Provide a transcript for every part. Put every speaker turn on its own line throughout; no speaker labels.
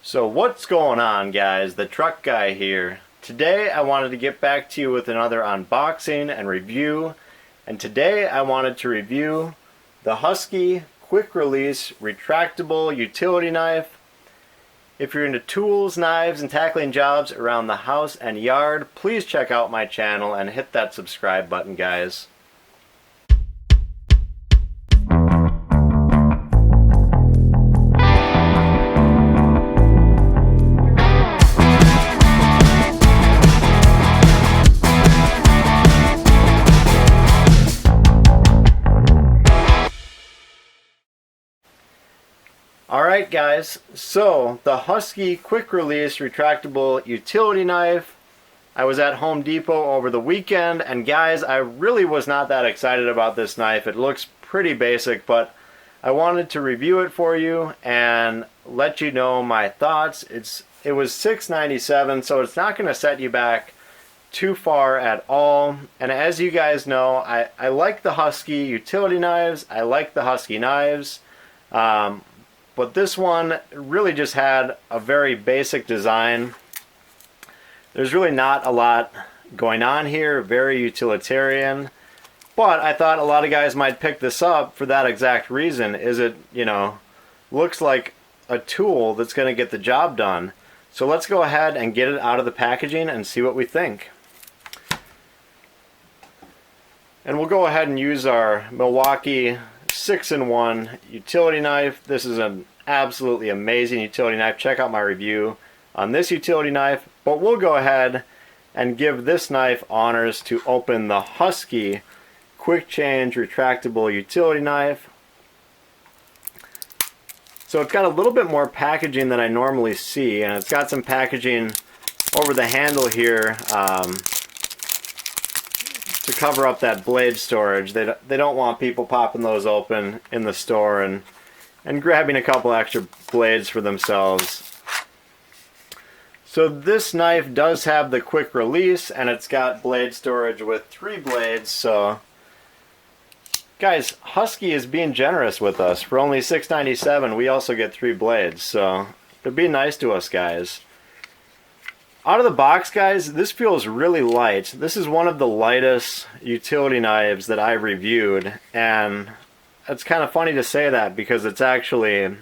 So what's going on, guys? The truck guy here. Today I wanted to get back to you with another unboxing and review, and today I wanted to review the Husky quick release retractable utility knife. If you're into tools, knives, and tackling jobs around the house and yard, please check out my channel and hit that subscribe button, guys. Alright guys, so the Husky quick release retractable utility knife. I was at Home Depot over the weekend, and guys, I really was not that excited about this knife. It looks pretty basic, but I wanted to review it for you and let you know my thoughts. It was $6.97, so it's not going to set you back too far at all. And as you guys know, I like the Husky utility knives. I like the Husky knives. But this one really just had a very basic design. There's really not a lot going on here, very utilitarian. But I thought a lot of guys might pick this up for that exact reason. Looks like a tool that's going to get the job done. So let's go ahead and get it out of the packaging and see what we think. And we'll go ahead and use our Milwaukee 6-in-1 utility knife. This is an absolutely amazing utility knife. Check out my review on this utility knife. But we'll go ahead and give this knife honors to open the Husky quick change retractable utility knife. So it's got a little bit more packaging than I normally see, and it's got some packaging over the handle here to cover up that blade storage. They don't want people popping those open in the store and grabbing a couple extra blades for themselves. So this knife does have the quick release, and it's got blade storage with 3 blades. So guys, Husky is being generous with us. For only $6.97, we also get 3 blades. So they're being nice to us, guys. Out of the box, guys, this feels really light. This is one of the lightest utility knives that I've reviewed, and it's kind of funny to say that because it's actually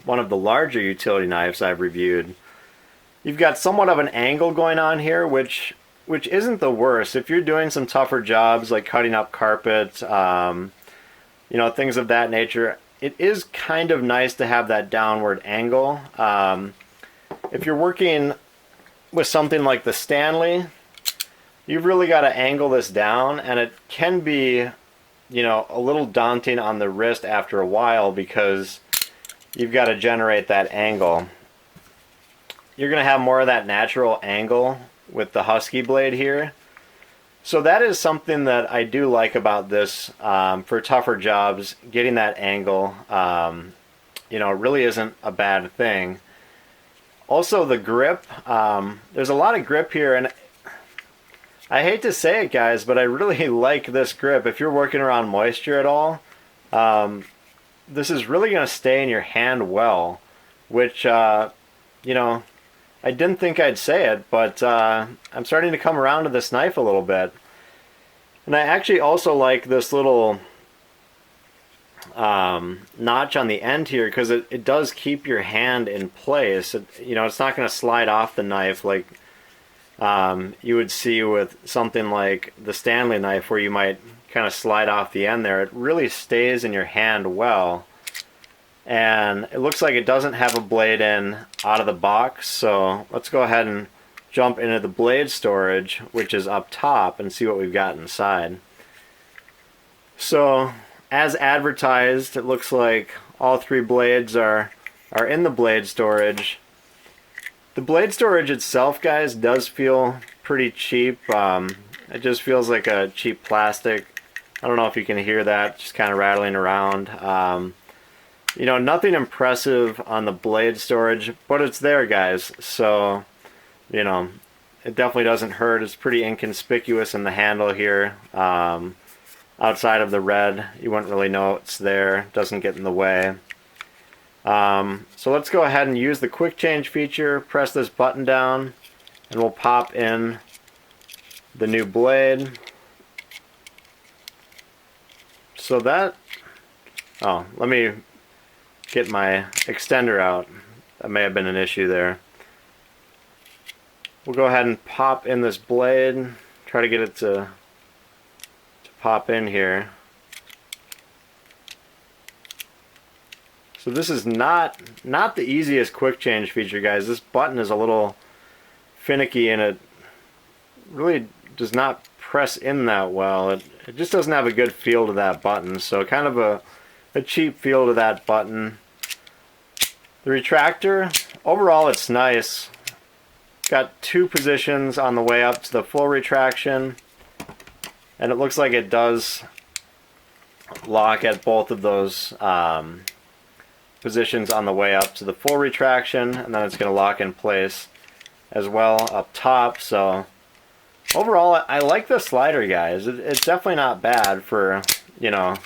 one of the larger utility knives I've reviewed. You've got somewhat of an angle going on here, which isn't the worst. If you're doing some tougher jobs like cutting up carpet, things of that nature, it is kind of nice to have that downward angle. If you're working with something like the Stanley, you've really got to angle this down, and it can be, a little daunting on the wrist after a while because you've got to generate that angle. You're going to have more of that natural angle with the Husky blade here. So that is something that I do like about this for tougher jobs. Getting that angle, really isn't a bad thing. Also the grip, there's a lot of grip here, and I hate to say it, guys, but I really like this grip. If you're working around moisture at all, this is really going to stay in your hand well, which, I didn't think I'd say it, but I'm starting to come around to this knife a little bit. And I actually also like this little notch on the end here, because it does keep your hand in place. It's not going to slide off the knife like you would see with something like the Stanley knife, where you might kind of slide off the end there. It really stays in your hand well, and it looks like it doesn't have a blade in out of the box. So let's go ahead and jump into the blade storage, which is up top, and see what we've got inside. So as advertised, it looks like all 3 blades are in the blade storage. The blade storage itself, guys, does feel pretty cheap. It just feels like a cheap plastic. I don't know if you can hear that, just kind of rattling around. Nothing impressive on the blade storage, but it's there, guys. So, it definitely doesn't hurt. It's pretty inconspicuous in the handle here. Outside of the red, you wouldn't really know it's there. It doesn't get in the way. So let's go ahead and use the quick change feature, press this button down, and we'll pop in the new blade. So that, oh, let me get my extender out. That may have been an issue there. We'll go ahead and pop in this blade, try to get it to pop in here. So this is not the easiest quick change feature, guys. This button is a little finicky and it really does not press in that well. It just doesn't have a good feel to that button. So kind of a cheap feel to that button. The retractor, overall it's nice. Got two positions on the way up to the full retraction, and it looks like it does lock at both of those positions on the way up to the full retraction, and then it's going to lock in place as well up top. So overall, I like the slider, guys. It's definitely not bad for, you know,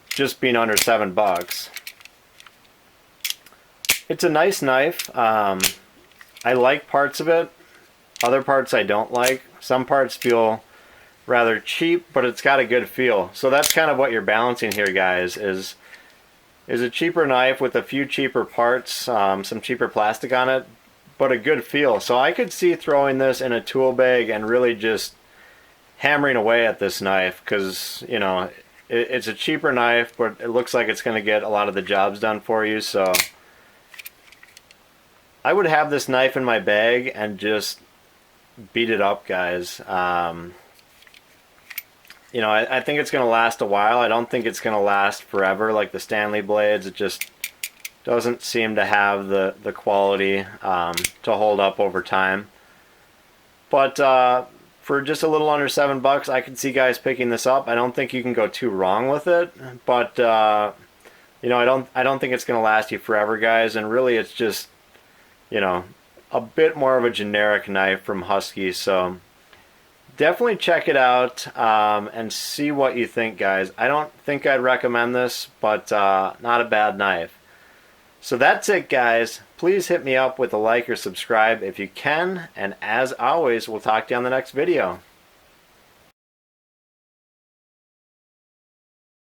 just being under $7. It's a nice knife. I like parts of it. Other parts I don't like. Some parts feel rather cheap, but it's got a good feel. So that's kind of what you're balancing here, guys, is a cheaper knife with a few cheaper parts, some cheaper plastic on it, but a good feel. So I could see throwing this in a tool bag and really just hammering away at this knife, because, you know, it's a cheaper knife, but it looks like it's going to get a lot of the jobs done for you. So I would have this knife in my bag and just beat it up, guys. You know, I think it's going to last a while. I don't think it's going to last forever like the Stanley blades. It just doesn't seem to have the quality to hold up over time. But for just a little under $7, I could see guys picking this up. I don't think you can go too wrong with it. But you know, I don't think it's going to last you forever, guys. And really, it's just, you know, a bit more of a generic knife from Husky. So definitely check it out and see what you think, guys. I don't think I'd recommend this, but not a bad knife. So that's it, guys. Please hit me up with a like or subscribe if you can. And as always, we'll talk to you on the next video.